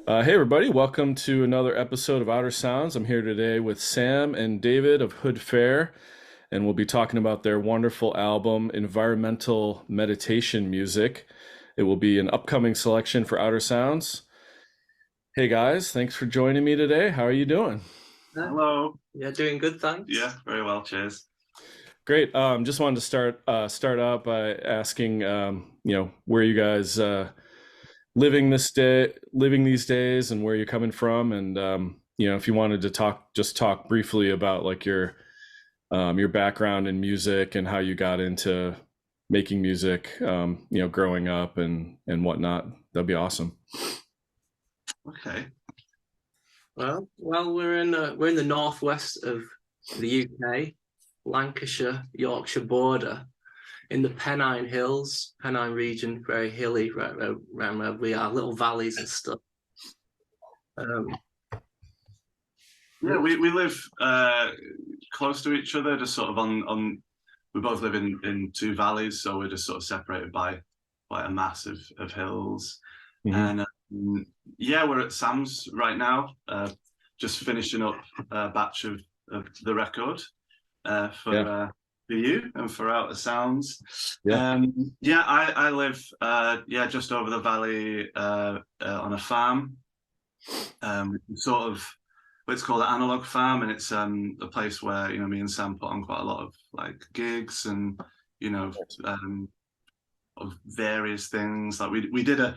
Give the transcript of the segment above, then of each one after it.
Hey everybody, welcome to another episode of Outer Sounds. I'm here today with Sam and David of Hood Fair, and we'll be talking about their wonderful album, Environmental Meditation Music. It will be an upcoming selection for Outer Sounds. Hey guys, thanks for joining me today. How are you doing? Hello. Yeah, doing good, thanks. Yeah, very well. Cheers. Great. Just wanted to start out by asking, where you guys living these days, and where you're coming from, and if you wanted to talk briefly about like your background in music and how you got into making music, growing up and whatnot. That'd be awesome. Okay. Well, we're in the northwest of the UK, Lancashire, Yorkshire border, in the Pennine Hills, Pennine region, very hilly, right around where we are, little valleys and stuff. Yeah, we live close to each other, just sort of on. We both live in two valleys, so we're just sort of separated by a mass of hills. Mm-hmm. And yeah, we're at Sam's right now, just finishing up a batch of the record for you and for Outer Sounds. Yeah. I live just over the valley on a farm, sort of it's called an analog farm, and it's a place where me and Sam put on quite a lot of like gigs and of various things. Like we did an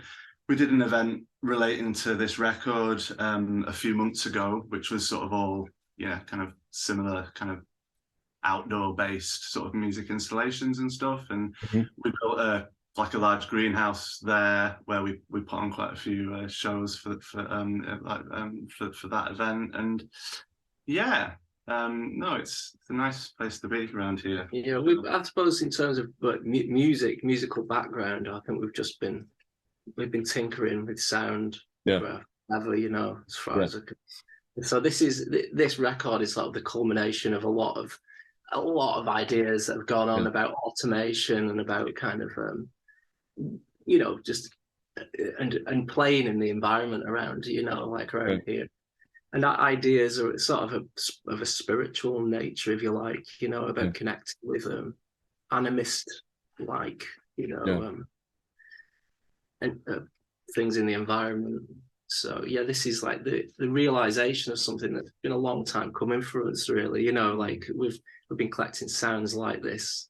event relating to this record a few months ago, which was sort of all kind of similar kind of outdoor based sort of music installations and stuff. And we built a large greenhouse there where we put on quite a few shows for that event. And it's a nice place to be around here. Yeah, I suppose in terms of musical background, I think we've been tinkering with sound forever, as far as so this record is like the culmination of a lot of ideas that have gone on about automation and about kind of just and playing in the environment around like around here. And that ideas are sort of a spiritual nature, if you like, about connecting with animist like and things in the environment. So this is like the realization of something that's been a long time coming for us, really. Like we've been collecting sounds like this.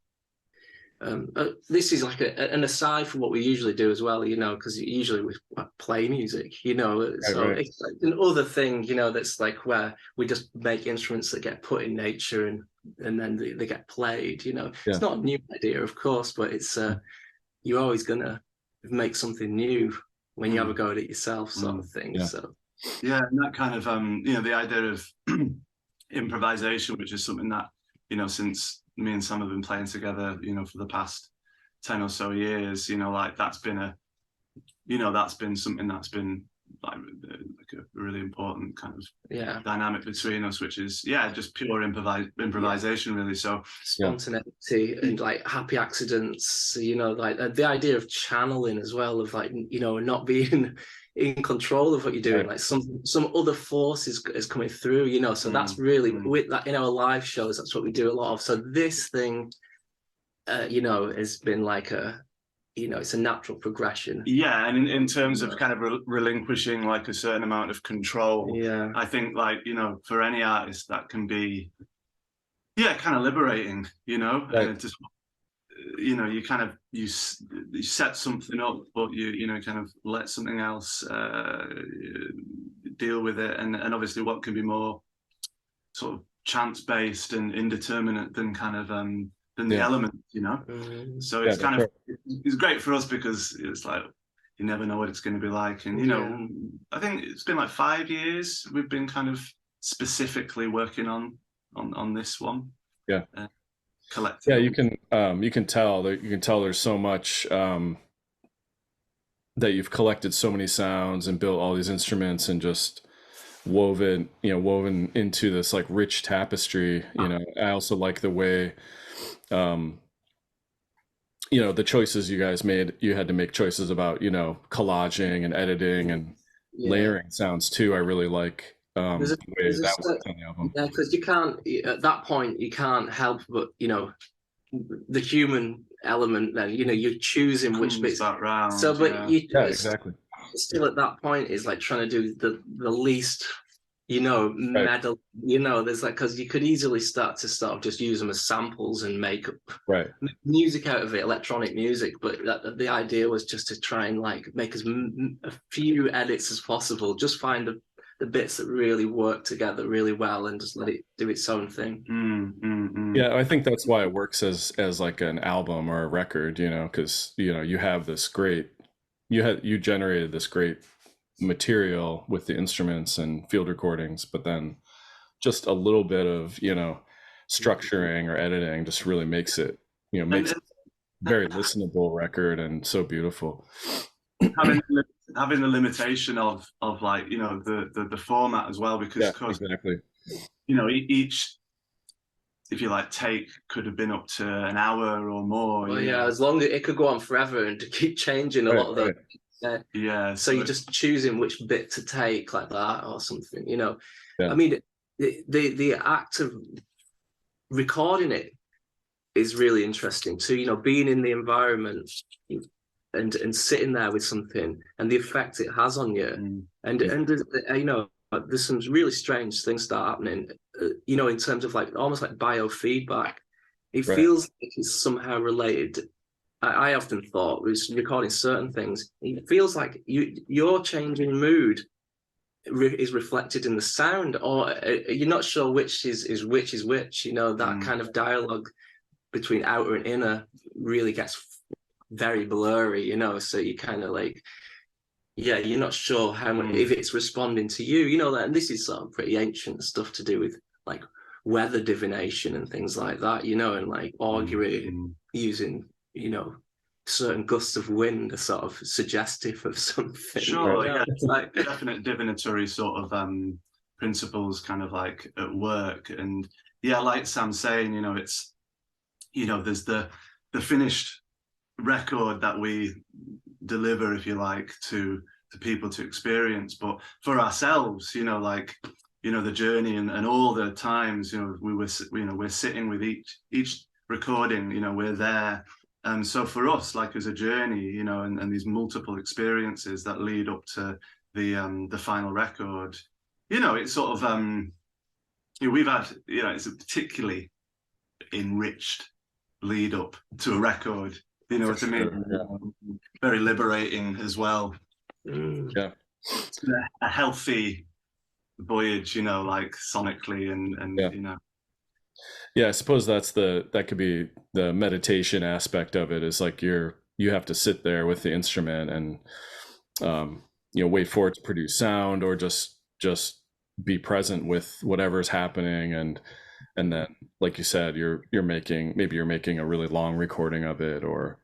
This is like an aside from what we usually do as well, because usually we play music, so right. It's like another thing, that's like where we just make instruments that get put in nature and then they get played. It's not a new idea, of course, but it's you're always gonna make something new when you have a go at it yourself, sort of thing. So and that kind of the idea of improvisation, which is something that since me and Sam have been playing together for the past 10 or so years, like that's been something that's been like a really important kind of dynamic between us, which is just pure improvisation really. So spontaneity and like happy accidents, like the idea of channeling as well, of like not being in control of what you're doing, like some other force is coming through, so that's really with that in our live shows, that's what we do a lot of. So this thing has been like it's a natural progression. And in terms of kind of relinquishing like a certain amount of control, I think like for any artist that can be kind of liberating, just you kind of you set something up, but you kind of let something else deal with it, and obviously what can be more sort of chance based and indeterminate than kind of than the elements, so it's kind of it's great for us because it's like you never know what it's going to be like. And I think it's been like 5 years we've been kind of specifically working on this one. Collective. You can tell there's so much that you've collected, so many sounds and built all these instruments and just woven into this like rich tapestry. I also like the way the choices you guys made. You had to make choices about collaging and editing and layering sounds too. I really like the way that works on the album. Yeah, because you can't, at that point, you can't help but, the human element. Then you're choosing which bits. Round, so, but exactly. Still, at that point, is like trying to do the least, metal. There's like, because you could easily start to just use them as samples and make music out of it, electronic music. But the idea was just to try and like make a few edits as possible. Just find the bits that really work together really well and just let it do its own thing. Yeah, I think that's why it works as like an album or a record, because you have this great, you generated this great material with the instruments and field recordings, but then just a little bit of structuring or editing just really makes it a very listenable record and so beautiful. Having the limitation of like the format as well, because exactly. Each, if you like, take could have been up to an hour or more. Well, as long as it could go on forever and to keep changing a lot of those. So you're just choosing which bit to take like that or something. I mean, the act of recording it is really interesting too. Being in the environment and sitting there with something and the effect it has on you, and there's some really strange things start happening. In terms of like almost like biofeedback. It feels like it's somehow related. I often thought was recording certain things. It feels like your changing mood is reflected in the sound, or you're not sure which is which. That kind of dialogue between outer and inner really gets very blurry. So you kind of like, you're not sure how much if it's responding to you. And this is sort of pretty ancient stuff to do with like weather divination and things like that. And like augury using certain gusts of wind are sort of suggestive of something. Sure, it's like definite divinatory sort of principles kind of like at work. And like Sam's saying, it's there's the finished record that we deliver, if you like, to people to experience, but for ourselves, the journey and all the times we're sitting with each recording, we're there. So for us, like as a journey, and these multiple experiences that lead up to the final record, it's sort of we've had it's a particularly enriched lead up to a record. What I mean? Very liberating as well. It's been a healthy voyage, like sonically and I suppose that could be the meditation aspect of it, is like you have to sit there with the instrument and wait for it to produce sound, or just be present with whatever's happening, and then like you said, you're making a really long recording of it, or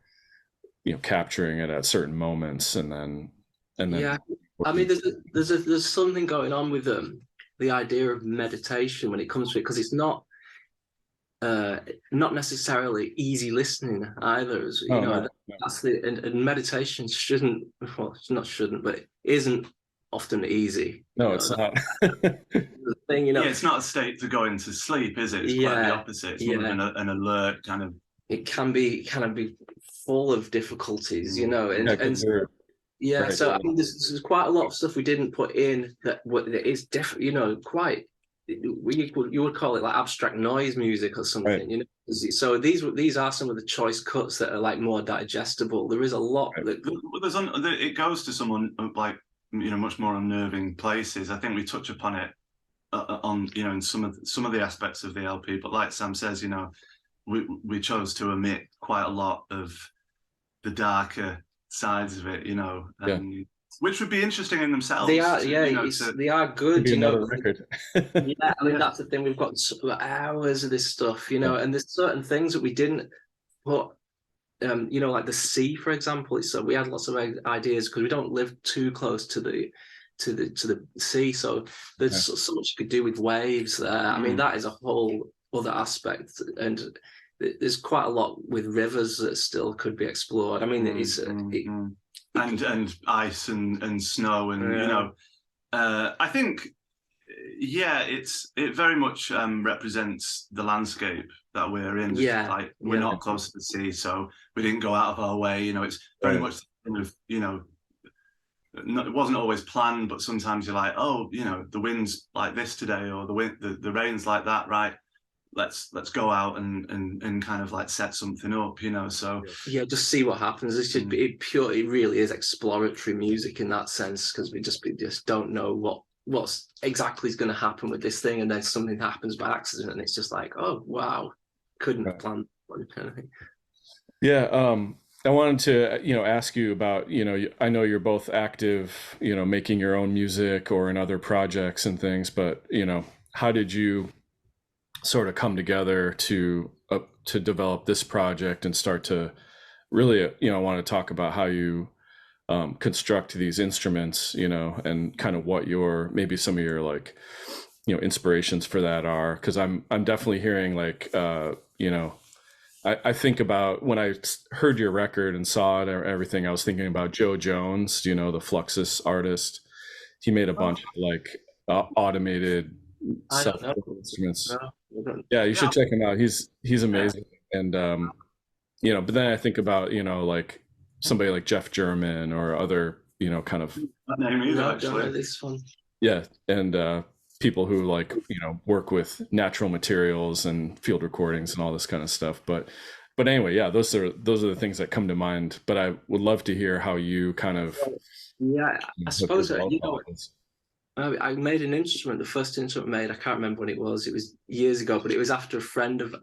capturing it at certain moments, and then I mean, there's something going on with the idea of meditation when it comes to it, because it's not necessarily easy listening either. That's and meditation but it isn't often easy. No, it's not. The thing, it's not a state to go into sleep, is it? It's quite the opposite. It's more of an alert kind of. It can be full of difficulties, Right. So I mean, there's quite a lot of stuff we didn't put in that is definitely, quite. You would call it like abstract noise music or something, So these are some of the choice cuts that are like more digestible. There is a lot that it goes to someone like much more unnerving places. I think we touch upon it on in some of the aspects of the LP, but like Sam says, we chose to omit quite a lot of the darker sides of it, which would be interesting in themselves. They are, they are good. Record. I mean, that's the thing. We've got hours of this stuff, and there's certain things that we didn't put. Like the sea, for example. So we had lots of ideas because we don't live too close to the sea, so there's so much you could do with waves there. I mean, that is a whole other aspect, and there's quite a lot with rivers that still could be explored. I mean, and ice and snow, and you know, I think, yeah, it very much represents the landscape that we're in. Yeah, like we're not close to the sea, so we didn't go out of our way. You know, it's very much kind of, you know, it wasn't always planned, but sometimes you're like, oh, you know, the wind's like this today, or the rain's like that, right? Let's go out and kind of like set something up, you know. So yeah, just see what happens. It should be it really is exploratory music in that sense, because we just don't know what's exactly is going to happen with this thing, and then something happens by accident, and it's just like, oh wow, couldn't plan kind of thing. Yeah, I wanted to, you know, ask you about, you know, I know you're both active, you know, making your own music or in other projects and things, but, you know, how did you sort of come together to develop this project and start to really, you know, want to talk about how you construct these instruments, you know, and kind of what your, maybe some of your like, you know, inspirations for that are, because I'm definitely hearing like, you know, I think about when I heard your record and saw it or everything, I was thinking about Joe Jones, you know, the Fluxus artist. He made a bunch of like automated instruments. No. Yeah, you should check him out. He's amazing. And you know, but then I think about, you know, like somebody like Jeff German or other, you know, kind of that name either, actually. This one. Yeah, and people who like, you know, work with natural materials and field recordings and all this kind of stuff. But anyway, yeah, those are the things that come to mind. But I would love to hear how you kind of I suppose you know, I made an instrument. The first instrument I made, I can't remember when it was. It was years ago, but it was after a friend of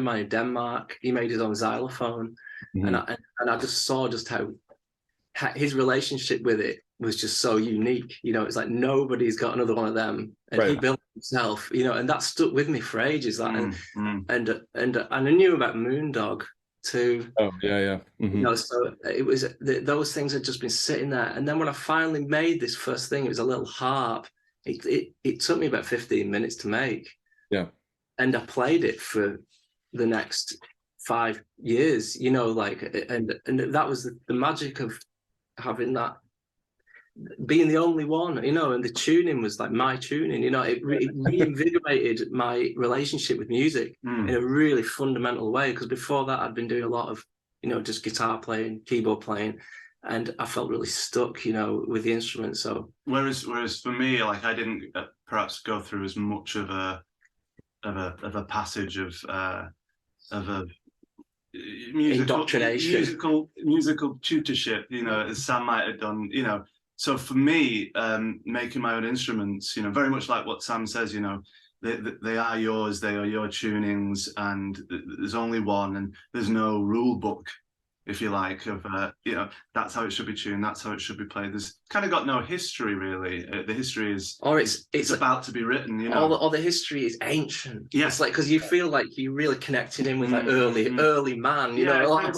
mine in Denmark. He made his own xylophone, and I just saw just how his relationship with it was just so unique. You know, it's like nobody's got another one of them, and he built it himself. You know, and that stuck with me for ages. That and I knew about Moondog too. Oh yeah. You know, so it was those things had just been sitting there. And then when I finally made this first thing, it was a little harp. It took me about 15 minutes to make. Yeah, and I played it for the next 5 years. You know, like and that was the magic of having that, being the only one, you know, and the tuning was like my tuning, you know, it reinvigorated my relationship with music in a really fundamental way, because before that I'd been doing a lot of, you know, just guitar playing, keyboard playing, and I felt really stuck, you know, with the instrument. So whereas for me, like I didn't perhaps go through as much of a passage of a musical tutorship, you know, as Sam might have done, you know. So for me, making my own instruments, you know, very much like what Sam says, you know, they are yours, they are your tunings, and there's only one, and there's no rule book, if you like, of, you know, that's how it should be tuned, that's how it should be played. There's kind of got no history, really. The history is, or it's about to be written, you know. All the history is ancient. Yeah. It's like, because you feel like you really connected in with like early man, you know.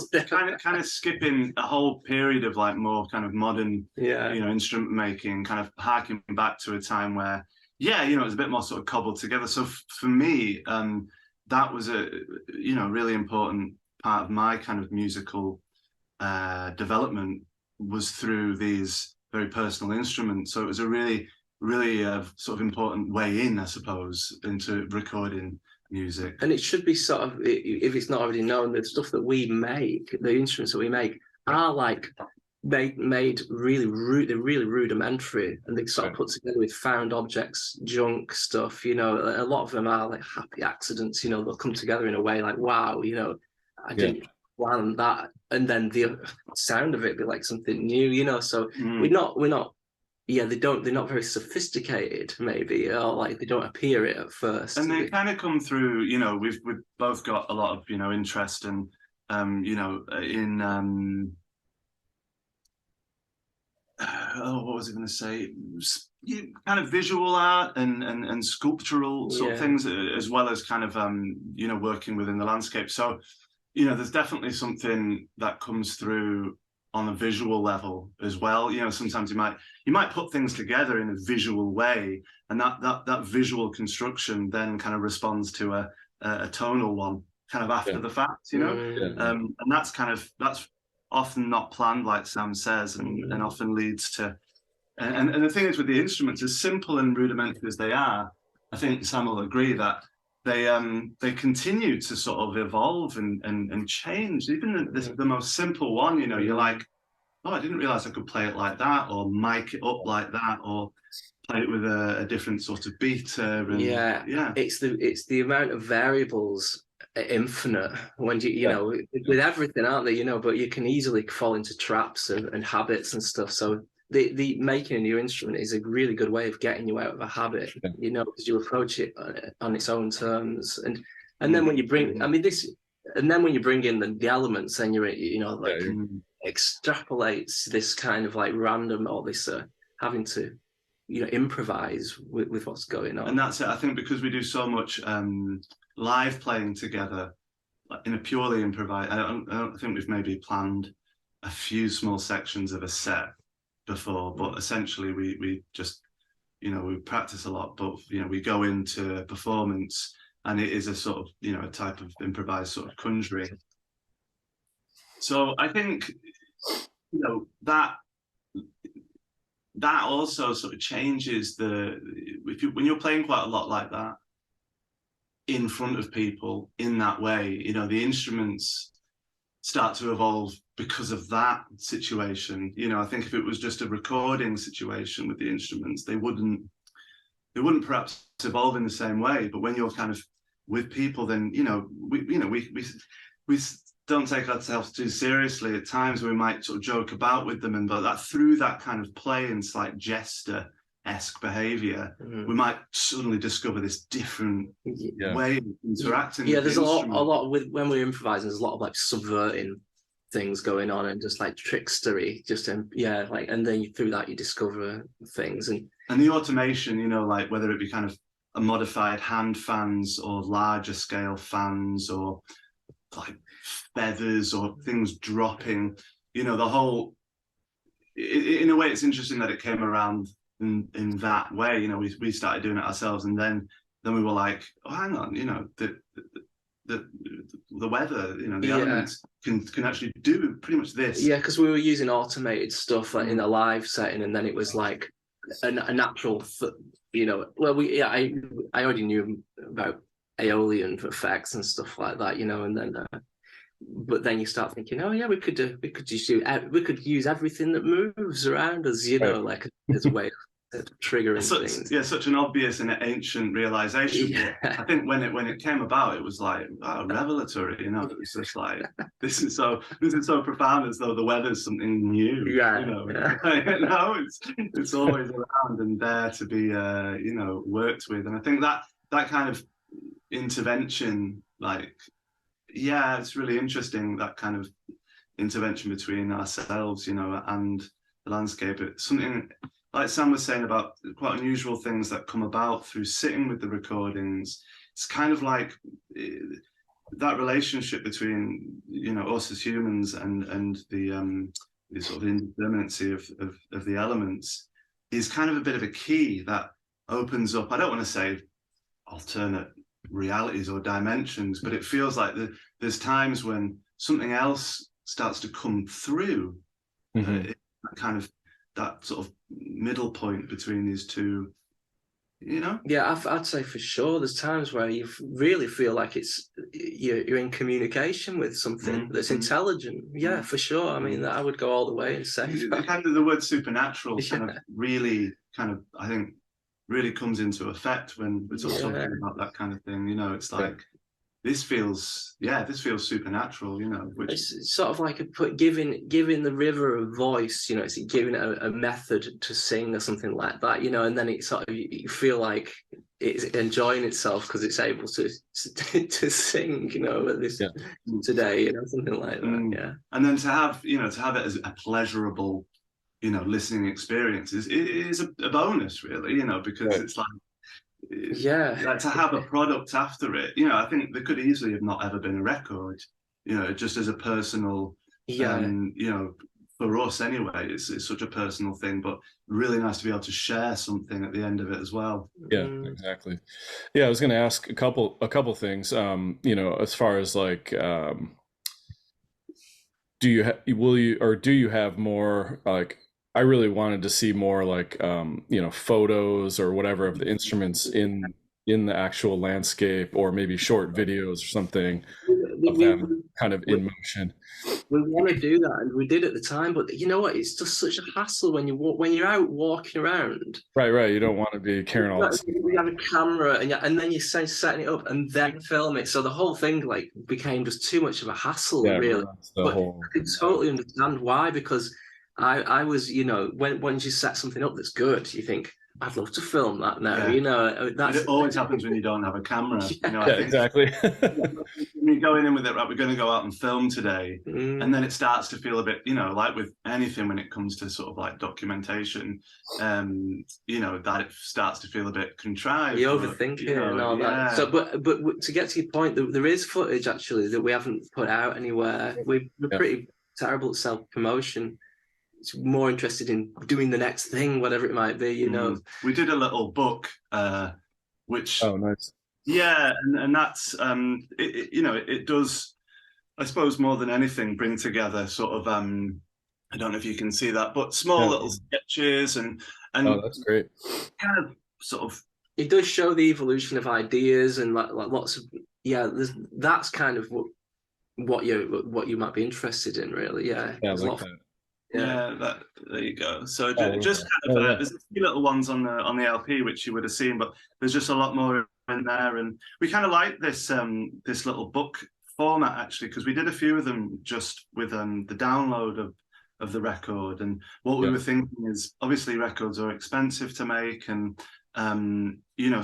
Kind of skipping a whole period of like more kind of modern, you know, instrument making, kind of harking back to a time where, yeah, you know, it was a bit more sort of cobbled together. So for me, that was a, you know, really important part of my kind of musical development was through these very personal instruments. So it was a really sort of important way in, I suppose, into recording music. And it should be sort of, if it's not already known, the stuff that we make, the instruments that we make, are like made really rudimentary, and they sort of put together with found objects, junk stuff, you know. A lot of them are like happy accidents, you know. They'll come together in a way like, wow, you know, I didn't plan that, and then the sound of it be like something new, you know. So we're not they're not very sophisticated, maybe, or like they don't appear it at first, and they kind of come through, you know. We've both got a lot of, you know, interest and you know, in what was I going to say? Kind of visual art and sculptural sort of things, as well as kind of you know, working within the landscape. So, you know, there's definitely something that comes through on a visual level as well. You know, sometimes you might put things together in a visual way, and that visual construction then kind of responds to a tonal one kind of after the fact, you know. And that's often not planned, like Sam says, and often leads to. And the thing is with the instruments, as simple and rudimentary as they are, I think Sam will agree that they continue to sort of evolve and change. Even the most simple one, you know, you're like, oh, I didn't realize I could play it like that, or mic it up like that, or play it with a different sort of beater. And yeah, it's the amount of variables are infinite when you know with everything, aren't they? You know, but you can easily fall into traps and habits and stuff. So the making a new instrument is a really good way of getting you out of a habit, you know, because you approach it on its own terms. And then when you bring, I mean, and then when you bring in the elements, then you're, you know, like extrapolates this kind of like random, or this having to, you know, improvise with what's going on. And that's it. I think because we do so much live playing together in a purely improvised, I don't think we've maybe planned a few small sections of a set before, but essentially we just, you know, we practice a lot, but, you know, we go into a performance and it is a sort of, you know, a type of improvised sort of conjuring. So I think, you know, that also sort of changes when you're playing quite a lot like that in front of people in that way, you know, the instruments start to evolve because of that situation. You know, I think if it was just a recording situation with the instruments, they wouldn't perhaps evolve in the same way. But when you're kind of with people, then, you know, we don't take ourselves too seriously at times. We might sort of joke about with them, but that through that kind of play and slight jester-esque behavior, we might suddenly discover this different way of interacting. Yeah, there's a lot with when we're improvising. There's a lot of like subverting things going on and just like trickstery, and then through that you discover things and the automation. You know, like whether it be kind of a modified hand fans or larger scale fans or like feathers or things dropping, you know, the whole, in a way it's interesting that it came around in that way. You know, we started doing it ourselves, and then we were like, oh, hang on, you know, the weather, you know, the elements can actually do pretty much this. Yeah, because we were using automated stuff like in a live setting, and then it was like a natural, you know. Well, I already knew about Aeolian effects and stuff like that, you know, and then but then you start thinking, oh yeah, we could use everything that moves around us, you know, like as a way of triggering things. Yeah, such an obvious and ancient realization. Yeah. I think when it came about, it was like, wow, revelatory, you know. It was just like, this is so profound, as though the weather's something new. Yeah, you know. No, it's always around and there to be you know, worked with. And I think that kind of intervention, like, yeah, it's really interesting, that kind of intervention between ourselves, you know, and the landscape. It's something like Sam was saying about quite unusual things that come about through sitting with the recordings. It's kind of like that relationship between, you know, us as humans and the sort of indeterminacy of the elements is kind of a bit of a key that opens up, I don't want to say alternate realities or dimensions, but it feels like there's times when something else starts to come through, kind of that sort of middle point between these two, you know. Yeah, I'd say for sure there's times where you really feel like you're in communication with something that's intelligent. Yeah, for sure. I mean, I would go all the way and say kind of the word supernatural kind of really kind of, I think, really comes into effect when we're talking about that kind of thing. You know, it's like this feels supernatural. You know, which it's sort of like giving the river a voice. You know, it's giving it a method to sing or something like that. You know, and then it sort of, you feel like it's enjoying itself because it's able to sing. You know, at this today. You know, something like that. Yeah, and then to have it as a pleasurable, you know, listening experience is a bonus, really, you know, because it's like, like to have a product after it, you know. I think there could easily have not ever been a record, you know, just as a personal, you know, for us anyway, it's such a personal thing, but really nice to be able to share something at the end of it as well. Yeah, exactly. Yeah, I was going to ask a couple things, you know, as far as like, do you will you, or do you have more like, I really wanted to see more like photos or whatever of the instruments in the actual landscape, or maybe short videos or something of them kind of in motion. We want to do that, and we did at the time. But you know what? It's just such a hassle when you're out walking around. Right. You don't want to be carrying all this. We have a camera, and then you're setting it up and then film it. So the whole thing like became just too much of a hassle, really. But I can totally understand why, because I was, when once you set something up that's good, you think, I'd love to film that now. It always happens when you don't have a camera. Exactly. When you're going in with it, right, we're going to go out and film today, and then it starts to feel a bit, like with anything when it comes to sort of like documentation, that it starts to feel a bit contrived. You overthink it and all that. So, but to get to your point, there is footage actually that we haven't put out anywhere. We're pretty terrible at self-promotion. It's more interested in doing the next thing, whatever it might be, We did a little book, which nice. Yeah, and that's it does, I suppose, more than anything, bring together sort of I don't know if you can see that, but small little sketches and that's great. Kind of sort of, it does show the evolution of ideas and like lots of that's kind of what you might be interested in, really. Yeah, like that. There you go. So just kind of there's a few little ones on the LP which you would have seen, but there's just a lot more in there, and we kind of like this this little book format actually, because we did a few of them just with the download of the record, and what we were thinking is obviously records are expensive to make, and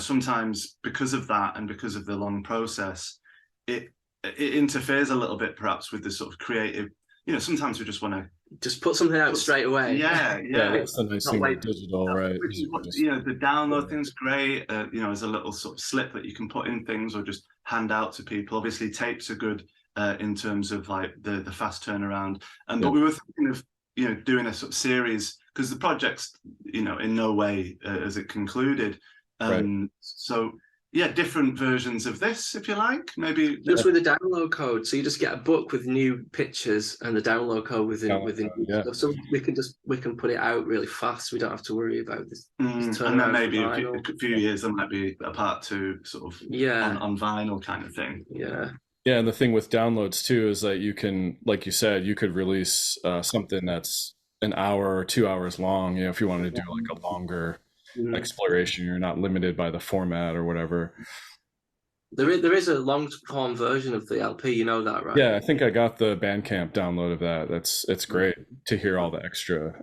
sometimes because of that and because of the long process, it interferes a little bit perhaps with the sort of creative. Sometimes we just want to just put something out straight away. Yeah. That's the nice thing with digital, right? The download thing's great. As a little sort of slip that you can put in things or just hand out to people. Obviously, tapes are good in terms of like the fast turnaround. But we were thinking of doing a sort of series, because the project's in no way has it concluded. So. Yeah, different versions of this, if you like. Maybe just with the download code. So you just get a book with new pictures and the download code within. So we can put it out really fast. We don't have to worry about this. And then maybe a few years there might be a part 2 sort of on vinyl kind of thing. Yeah. Yeah, and the thing with downloads too is that you can, like you said, you could release something that's an hour or 2 hours long. If you wanted to do like a longer exploration, you're not limited by the format or whatever. There is a long form version of the LP, you know that, right? Yeah, I think I got the Bandcamp download of that. It's great to hear all the extra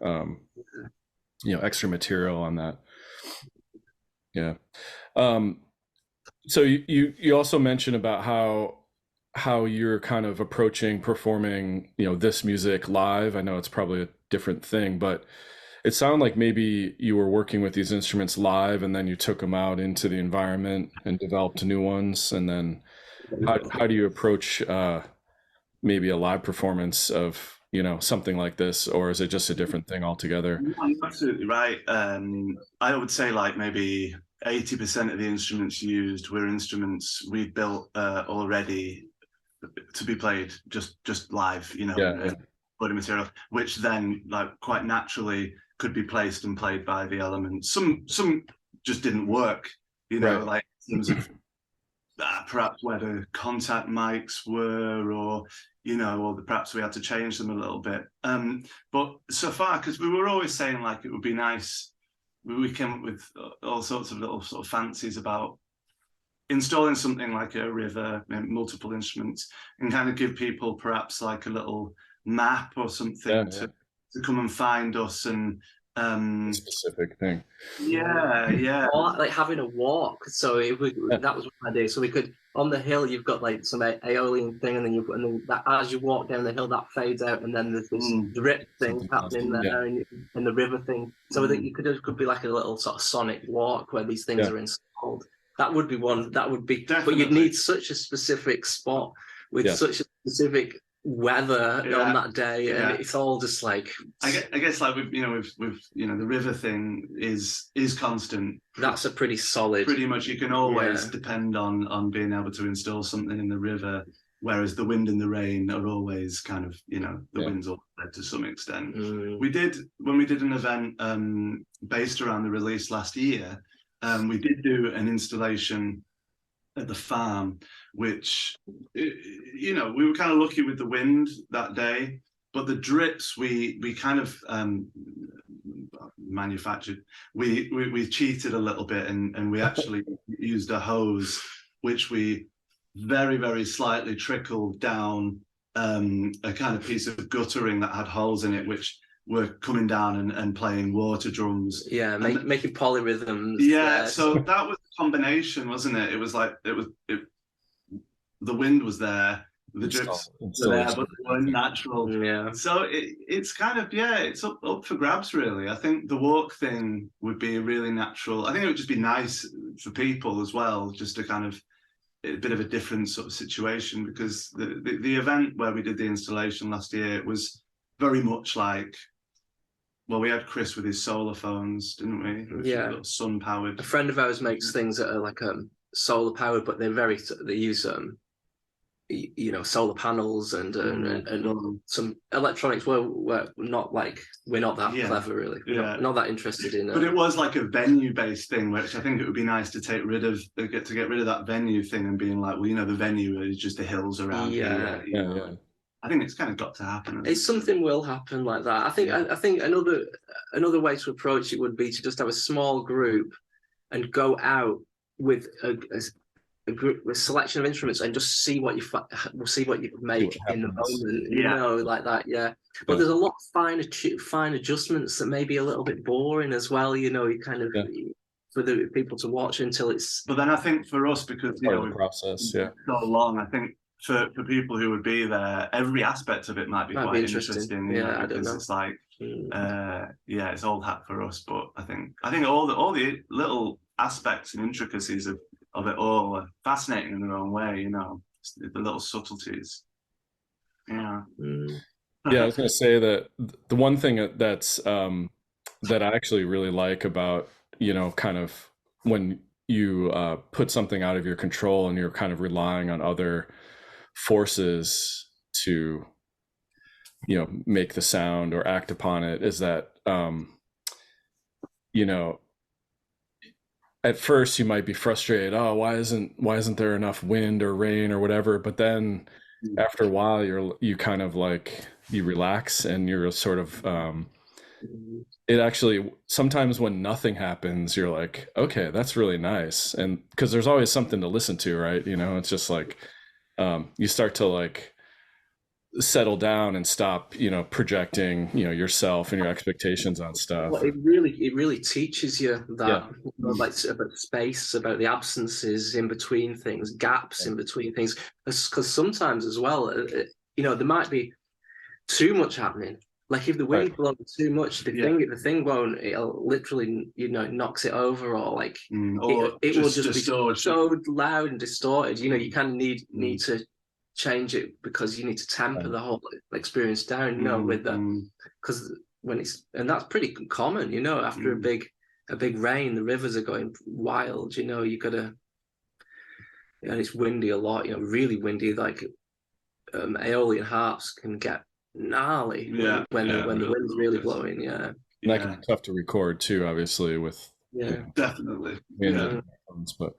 extra material on that. Yeah. So you also mentioned about how you're kind of approaching performing this music live. I know it's probably a different thing, but it sounded like maybe you were working with these instruments live and then you took them out into the environment and developed new ones. And then how do you approach maybe a live performance of, something like this, or is it just a different thing altogether? You're absolutely right. I would say like maybe 80% of the instruments used were instruments we built already to be played just live, body material, which then like quite naturally could be placed and played by the elements. Some just didn't work, like in terms of perhaps where the contact mics were, or perhaps we had to change them a little bit. But so far, because we were always saying like it would be nice, we came up with all sorts of little sort of fancies about installing something like a river, multiple instruments, and kind of give people perhaps like a little map or something to come and find us, and specific thing. Or like having a walk. So that was one idea. So we could, on the hill you've got like some aeolian thing, and then that as you walk down the hill that fades out, and then there's this drip thing happening there, and the river thing. So that you could be like a little sort of sonic walk where these things are installed. That would be one. That would be, but you'd need such a specific spot with such a specific weather on that day, and it's all just like I guess like with the river thing is constant. That's a pretty solid. Pretty much, you can always depend on being able to install something in the river whereas the wind and the rain are always kind of, you know, the wind's all there to some extent. When we did an event based around the release last year, we did do an installation at the farm, which, you know, we were kind of lucky with the wind that day, but the drips we kind of manufactured. We cheated a little bit, and we actually used a hose, which we very, very slightly trickled down a kind of piece of guttering that had holes in it, which were coming down and playing water drums. Yeah, making polyrhythms. Yeah, so that was a combination, wasn't it? It was like the wind was there, the drips were there, but they weren't natural. Yeah. So it's kind of, it's up for grabs, really. I think the walk thing would be really natural. I think it would just be nice for people as well, just to kind of a bit of a different sort of situation, because the event where we did the installation last year, it was very much like, well, we had Chris with his solar phones, didn't we? Yeah. Sun powered. A friend of ours makes things that are like solar powered, but they use you know, solar panels and some electronics. We're not that clever, really. Not that interested in. But it was like a venue based thing, which I think it would be nice to get rid of that venue thing and being like, well, you know, the venue is just the hills around here. You know? I think it's kind of got to happen. It's something will happen like that. I think another way to approach it would be to just have a small group and go out with a group with selection of instruments and just see what you make in the moment. You know, like that. Yeah. But there's a lot of fine adjustments that may be a little bit boring as well. You know, you kind of for the people to watch until it's. But then I think for us, because you know, the process, so long, I think. For people who would be there, every aspect of it might be quite interesting. Yeah, because it's like, it's old hat for us. But I think all the little aspects and intricacies of it all are fascinating in their own way. You know, the little subtleties. Yeah. Yeah, I was going to say that the one thing that's that I actually really like about, you know, kind of when you put something out of your control and you're kind of relying on other forces to, you know, make the sound or act upon it, is that you know, at first you might be frustrated, oh, why isn't there enough wind or rain or whatever, but then after a while you kind of like, you relax and you're sort of it actually, sometimes when nothing happens, you're like, okay, that's really nice. And because there's always something to listen to, right? You know, it's just like you start to like settle down and stop, you know, projecting, you know, yourself and your expectations on stuff. Well, it really teaches you that, like, about space, about the absences in between things, gaps in between things, because sometimes as well, you know, there might be too much happening. Like if the wind blows too much, the thing won't. It'll literally, you know, knocks it over, or like it will just be so loud and distorted. You know, you kind of need to change it because you need to temper the whole experience down. You know, with that, because and that's pretty common. You know, after a big rain, the rivers are going wild. You know, you gotta, and it's windy a lot. You know, really windy. Like aeolian harps can get gnarly when the wind's really blowing. And that can be tough to record too, obviously, with definitely. But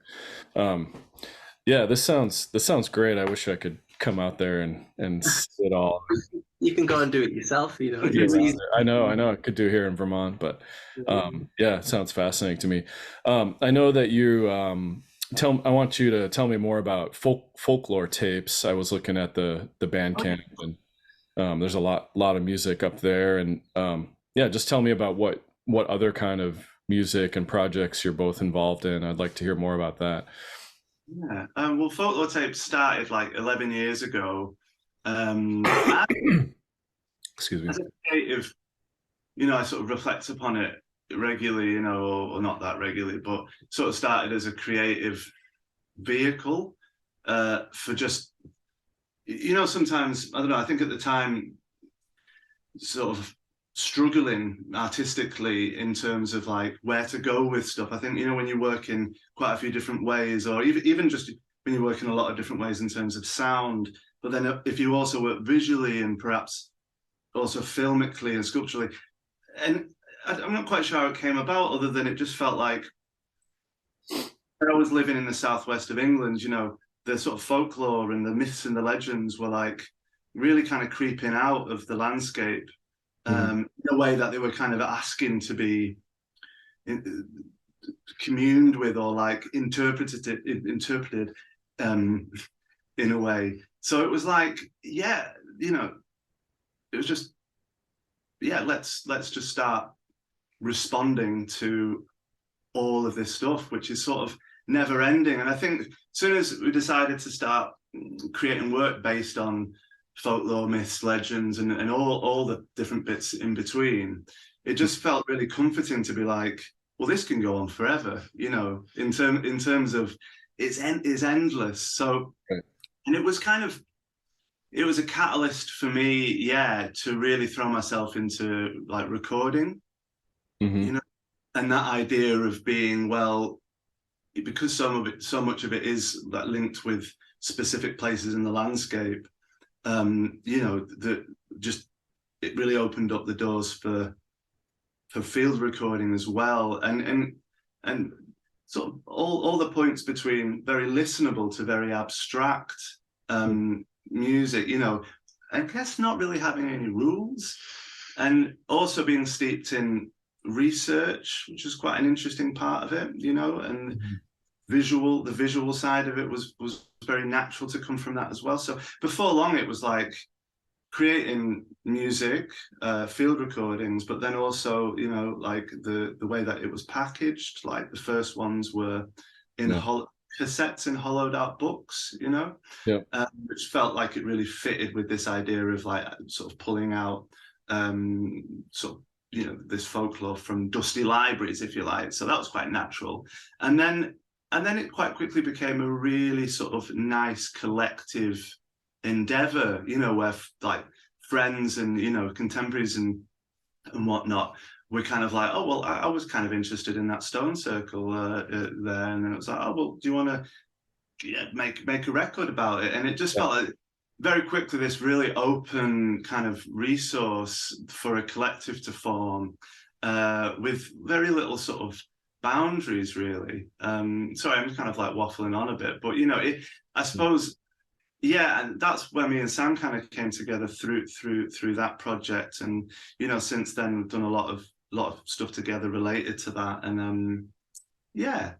this sounds great. I wish I could come out there and see it all. You can go and do it yourself, you know. I know I could do here in Vermont, but it sounds fascinating to me. I know that you I want you to tell me more about Folklore Tapes. I was looking at the Bandcamp, and there's a lot of music up there, and just tell me about what other kind of music and projects you're both involved in. I'd like to hear more about that. Yeah, well, Folklore Tapes started like 11 years ago. Excuse me. As a creative, you know, I sort of reflect upon it regularly, you know, or not that regularly, but sort of started as a creative vehicle for just, you know, sometimes, I don't know, I think at the time, sort of struggling artistically in terms of like where to go with stuff. I think, you know, when you work in quite a few different ways, or even just when you work in a lot of different ways in terms of sound, But then if you also work visually and perhaps also filmically and sculpturally, and I'm not quite sure how it came about, other than it just felt like when I was living in the southwest of England, you know, the sort of folklore and the myths and the legends were like really kind of creeping out of the landscape in a way that they were kind of asking to be communed with or like interpreted in a way. So it was like, yeah, you know, it was just, yeah, let's just start responding to all of this stuff, which is sort of never ending. And I think as soon as we decided to start creating work based on folklore, myths, legends, and all the different bits in between, it just felt really comforting to be like, well, this can go on forever, you know, in terms of it's endless. So, right. And it was a catalyst for me, yeah, to really throw myself into like recording, you know, and that idea of being, well, because so much of it is like linked with specific places in the landscape, you know, it really opened up the doors for field recording as well, and sort of all the points between very listenable to very abstract music, you know, I guess not really having any rules, and also being steeped in research, which was quite an interesting part of it, you know, and the visual side of it was very natural to come from that as well. So before long, it was like creating music, field recordings, but then also, you know, like the way that it was packaged. Like the first ones were in cassettes in hollowed out books, you know, which felt like it really fitted with this idea of like sort of pulling out sort of, you know, this folklore from dusty libraries, if you like. So that was quite natural. And then it quite quickly became a really sort of nice collective endeavor, you know, where like friends and, you know, contemporaries and whatnot were kind of like, oh, well, I was kind of interested in that stone circle there. And then it was like, oh, well, do you want to make a record about it? And it just felt like very quickly this really open kind of resource for a collective to form with very little sort of boundaries, really. Sorry, I'm kind of like waffling on a bit, but, you know, I suppose, yeah, and that's where me and Sam kind of came together through that project. And, you know, since then we've done a lot of stuff together related to that. And yeah.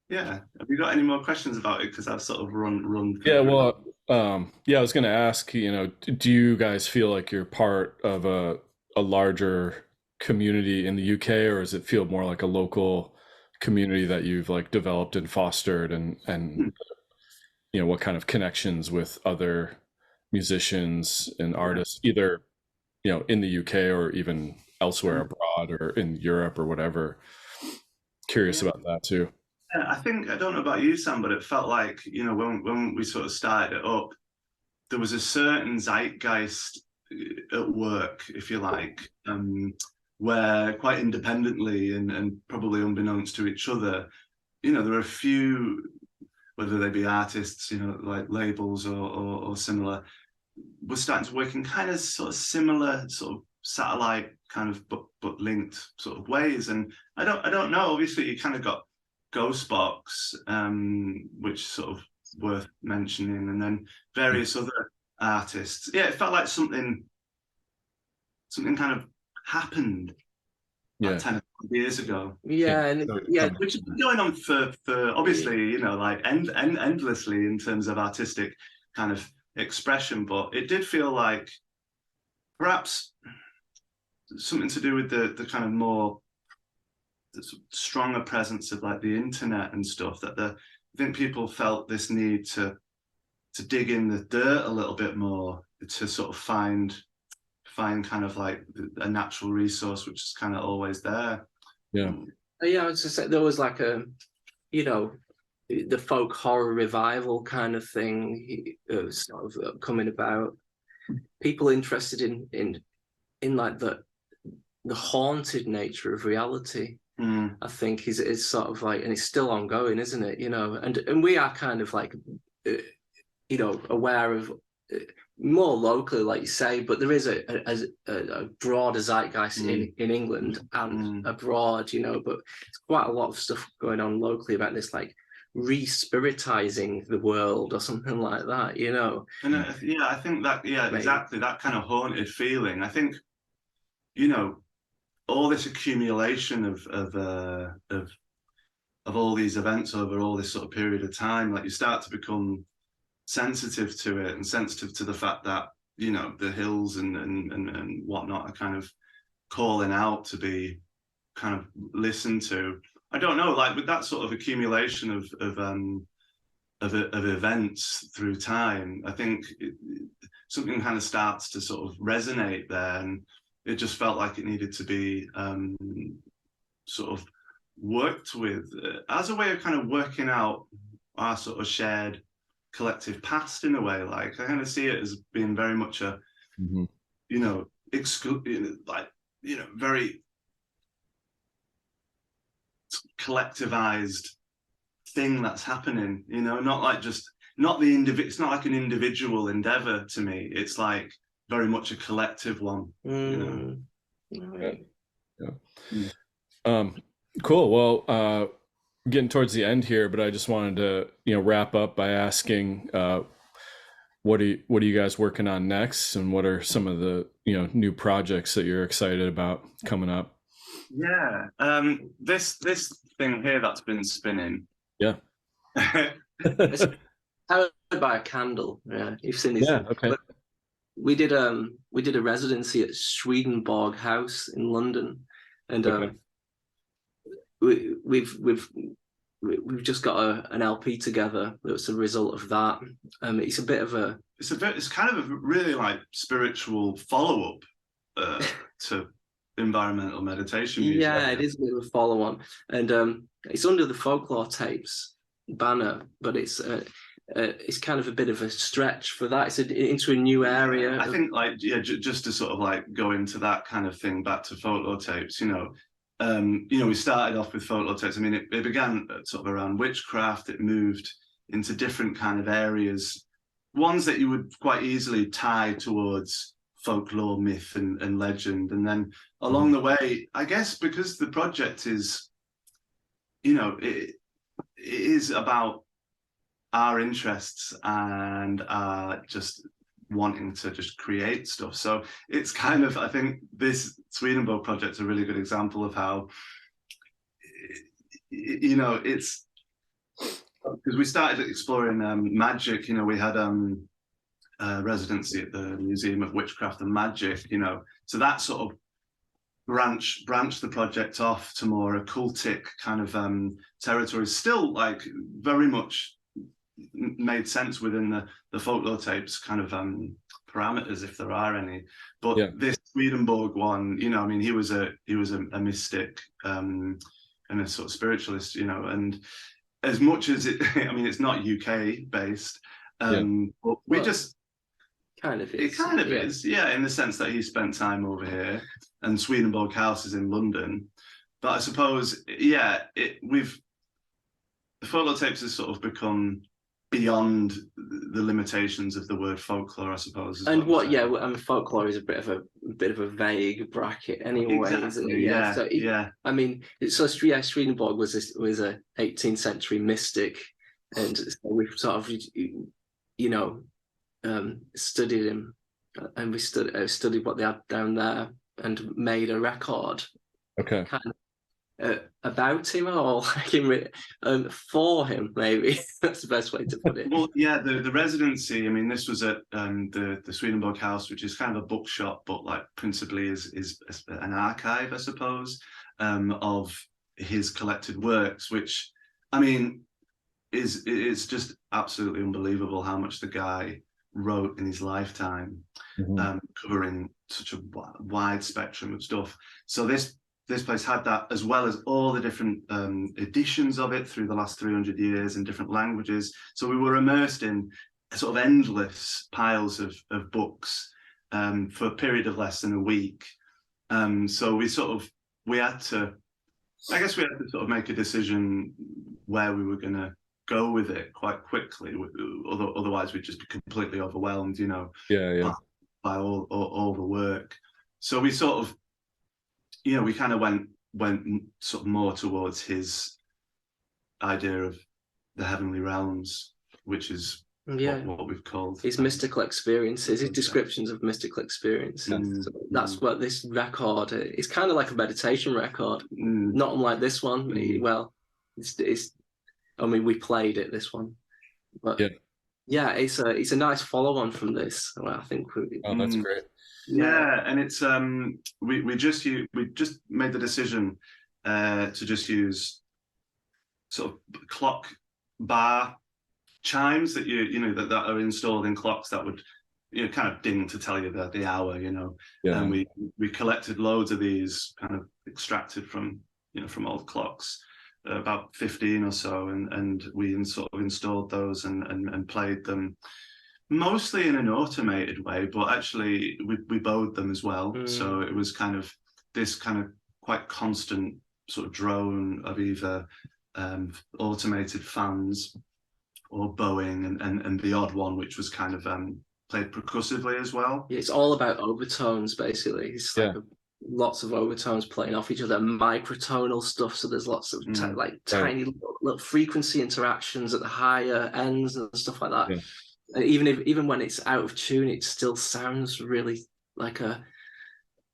Have you got any more questions about it? Because I've sort of run. Yeah, well, I was going to ask, you know, do you guys feel like you're part of a larger community in the UK, or does it feel more like a local community that you've like developed and fostered, and you know, what kind of connections with other musicians and artists, either, you know, in the UK or even elsewhere abroad or in Europe or whatever? Curious about that too. Yeah, I don't know about you, Sam, but it felt like, you know, when we sort of started it up, there was a certain zeitgeist at work, if you like, where quite independently and probably unbeknownst to each other, you know, there are a few, whether they be artists, you know, like labels or similar, we're starting to work in kind of sort of similar sort of satellite kind of but linked sort of ways. And I don't know, obviously you kind of got Ghostbox, which sort of worth mentioning, and then various other artists. Yeah, it felt like something kind of happened like 10 years ago. Yeah, which has been going on for obviously, you know, like endlessly in terms of artistic kind of expression. But it did feel like perhaps something to do with the kind of more stronger presence of like the internet and stuff, that I think people felt this need to dig in the dirt a little bit more to sort of find kind of like a natural resource which is kind of always there. I was just saying, there was like a, you know, the folk horror revival kind of thing sort of coming about, people interested in like the haunted nature of reality. I think is sort of like, and it's still ongoing, isn't it? You know, and we are kind of like aware of more locally, like you say, but there is a broader zeitgeist in England and abroad, but it's quite a lot of stuff going on locally about this, like re-spiritizing the world or something like that, And I think that, exactly, that kind of haunted feeling. I think, all this accumulation of all these events over all this sort of period of time, like you start to become sensitive to it and sensitive to the fact that, the hills and whatnot are kind of calling out to be kind of listened to. I don't know, like with that sort of accumulation of events through time, I think something kind of starts to sort of resonate there, and it just felt like it needed to be sort of worked with as a way of kind of working out our sort of shared collective past in a way. Like I kind of see it as being very much a, very collectivized thing that's happening, not like it's not like an individual endeavor to me. It's like very much a collective one. Cool. Well, getting towards the end here, but I just wanted to wrap up by asking what are you guys working on next, and what are some of the new projects that you're excited about coming up? This thing here that's been spinning, it's powered by a candle. You've seen these. Okay. But we did a residency at Swedenborg House in London, and we've just got an LP together that's a result of that. It's kind of a really like spiritual follow-up to environmental meditation music. Yeah, it is a bit of a follow-on, and it's under the Folklore Tapes banner, but it's kind of a bit of a stretch for that. It's into a new area. I think, just to sort of like go into that kind of thing, back to Folklore Tapes, we started off with Folklore Tapes. I mean, it began sort of around witchcraft. It moved into different kind of areas, ones that you would quite easily tie towards folklore, myth, and legend. And then along the way, I guess because the project is, it is about our interests and just wanting to just create stuff. So it's kind of, I think this Swedenborg project is a really good example of how, it's because we started exploring magic. We had a residency at the Museum of Witchcraft and Magic, so that sort of branched the project off to more occultic kind of territory, still like very much made sense within the Folklore Tapes kind of parameters, if there are any. But this Swedenborg one, he was a mystic and a sort of spiritualist, and as much as it's not UK based, but we just kind of is. It kind of is, in the sense that he spent time over here, and Swedenborg House is in London. But I suppose, the Folklore Tapes has sort of become beyond the limitations of the word folklore, I suppose. And folklore is a bit of a vague bracket anyway, isn't it? I mean, Swedenborg was a 18th century mystic, and so we've sort of studied him, and we studied what they had down there, and made a record. Okay. Kind of about him, or like him, for him, maybe. That's the best way to put it. Well, the residency. I mean, this was at the Swedenborg House, which is kind of a bookshop, but like principally is an archive, I suppose, of his collected works. Which, I mean, it's just absolutely unbelievable how much the guy wrote in his lifetime, covering such a wide spectrum of stuff. So this place had that, as well as all the different editions of it through the last 300 years in different languages. So we were immersed in sort of endless piles of books for a period of less than a week. So we had to sort of make a decision where we were going to go with it quite quickly. Otherwise, we'd just be completely overwhelmed, you know, by all the work. So we sort of, you know, we kind of went sort of more towards his idea of the heavenly realms, which is what we've called his mystical experiences, his descriptions of mystical experiences. So that's what this record is. It's kind of like a meditation record, not unlike this one. Well, it's I mean, we played it, this one, but yeah, it's a nice follow on from this. Well, I think that's great. Yeah, and it's we just made the decision to just use sort of clock bar chimes that you know that are installed in clocks that would, you know, kind of ding to tell you the hour, you know. And we collected loads of these, kind of extracted from, you know, from old clocks, about 15 or so, and we sort of installed those and played them mostly in an automated way, but actually we bowed them as well. So it was kind of this kind of quite constant sort of drone of either automated fans or bowing, and the odd one which was kind of played percussively as well. Yeah, it's all about overtones basically. It's like lots of overtones playing off each other, microtonal stuff. So there's lots of tiny little frequency interactions at the higher ends and stuff like that. And even when it's out of tune, it still sounds really like a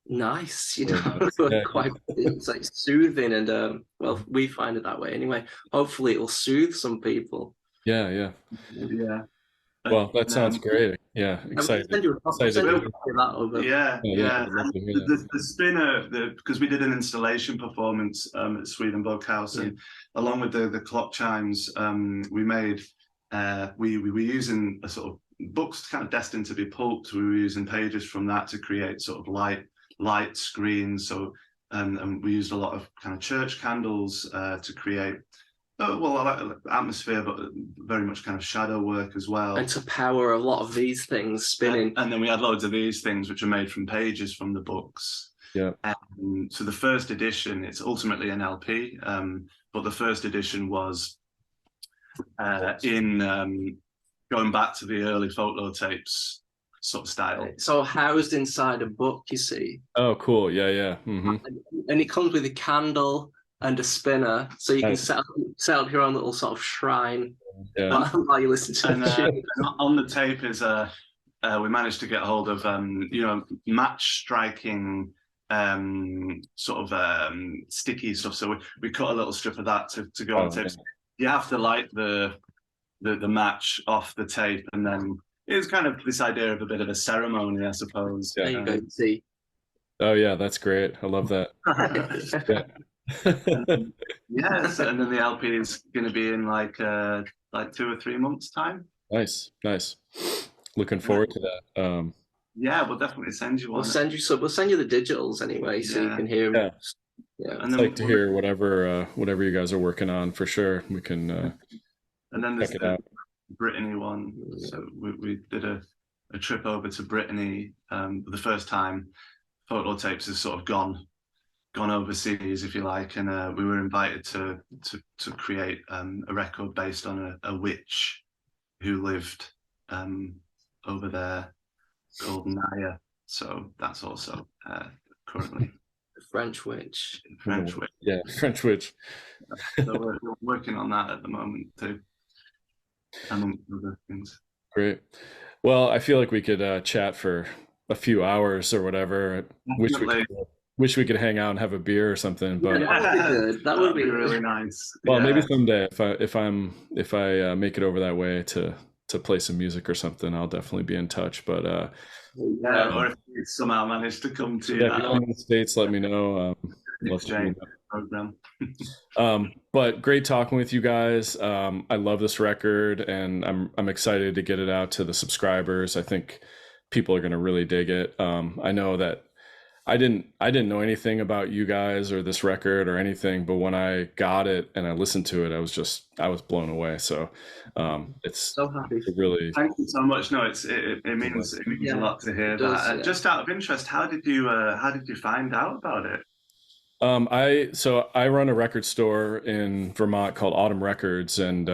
nice, you know. Quite, it's like soothing, and well, we find it that way anyway. Hopefully, it will soothe some people. Yeah. Well, that sounds great. Yeah, excited. The spinner, because we did an installation performance at Sweden Boghouse, and along with the clock chimes, we made we were using a sort of books kind of destined to be pulped. We were using pages from that to create sort of light screens. So and we used a lot of kind of church candles to create atmosphere, but very much kind of shadow work as well, and to power a lot of these things spinning. And then we had loads of these things which are made from pages from the books. So the first edition, it's ultimately an LP, but the first edition was in going back to the early folklore tapes sort of style. It's all housed inside a book, you see. Oh, cool. Yeah. And it comes with a candle and a spinner, so you can set up your own little sort of shrine while you listen to the tune. On the tape is we managed to get hold of you know, match striking sort of sticky stuff. So we cut a little strip of that to go on tape. You have to light the match off the tape, and then it's kind of this idea of a bit of a ceremony, I suppose. There you go. See. Oh yeah, that's great. I love that. Yes, and then the LP is going to be in like 2 or 3 months' time. Nice. Looking forward to that. Yeah, we'll definitely send you one. We'll send you the digitals anyway, so you can hear them. Yeah, I'd like to hear whatever you guys are working on for sure. We can and then there's the Brittany one. So we did a trip over to Brittany the first time Folklore Tapes has sort of gone overseas, if you like, and we were invited to create a record based on a witch who lived over there called Naya. So that's also currently French witch. Yeah, French witch. So we're working on that at the moment too, among other things. Great. Well, I feel like we could chat for a few hours or whatever. Wish we could hang out and have a beer or something, but that would be really nice. Well, maybe someday if I make it over that way to play some music or something, I'll definitely be in touch. But or if you somehow manage to come to if you come to the States, let me know. Program. But great talking with you guys. I love this record, and I'm excited to get it out to the subscribers. I think people are going to really dig it. I know that I didn't know anything about you guys or this record or anything, but when I got it and I listened to it, I was blown away. So it's so happy. Really, thank you so much. No, it means a lot to hear that. Just out of interest, how did you find out about it? I run a record store in Vermont called Autumn Records, and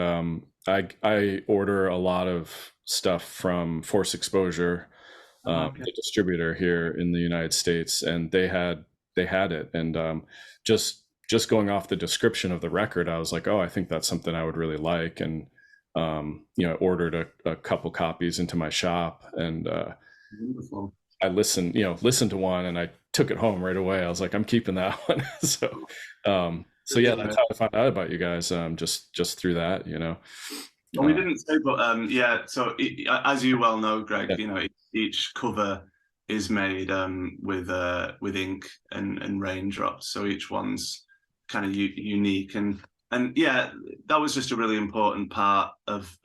I order a lot of stuff from Force Exposure, the distributor here in the United States, and they had it, and just going off the description of the record, I was like, oh, I think that's something I would really like, and I ordered a couple copies into my shop, and Wonderful. I listened to one, and I took it home right away. I was like, I'm keeping that one. So yeah, that's how I found out about you guys. Just through that, Well, we didn't say, but yeah. So as you well know, Greg, each cover is made with ink and raindrops. So each one's kind of unique, and yeah, that was just a really important part of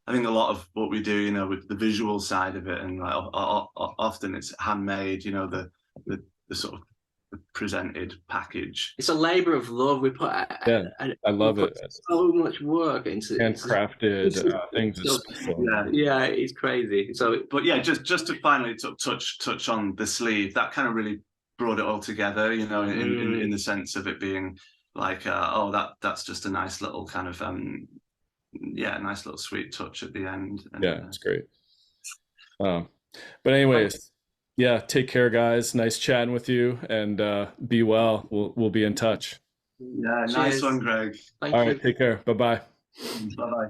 I think a lot of what we do, with the visual side of it, and like often it's handmade, the sort of presented package. It's a labor of love. We put I love it. So much work into handcrafted things. Yeah, it's crazy. So, but yeah, just to finally touch on the sleeve, that kind of really brought it all together, in the sense of it being like, that's just a nice little kind of nice little sweet touch at the end. And, it's great. But anyways, yeah, take care, guys. Nice chatting with you, and be well. We'll be in touch. Yeah, nice one, Greg. Thank you. All right, take care. Bye-bye. Bye-bye.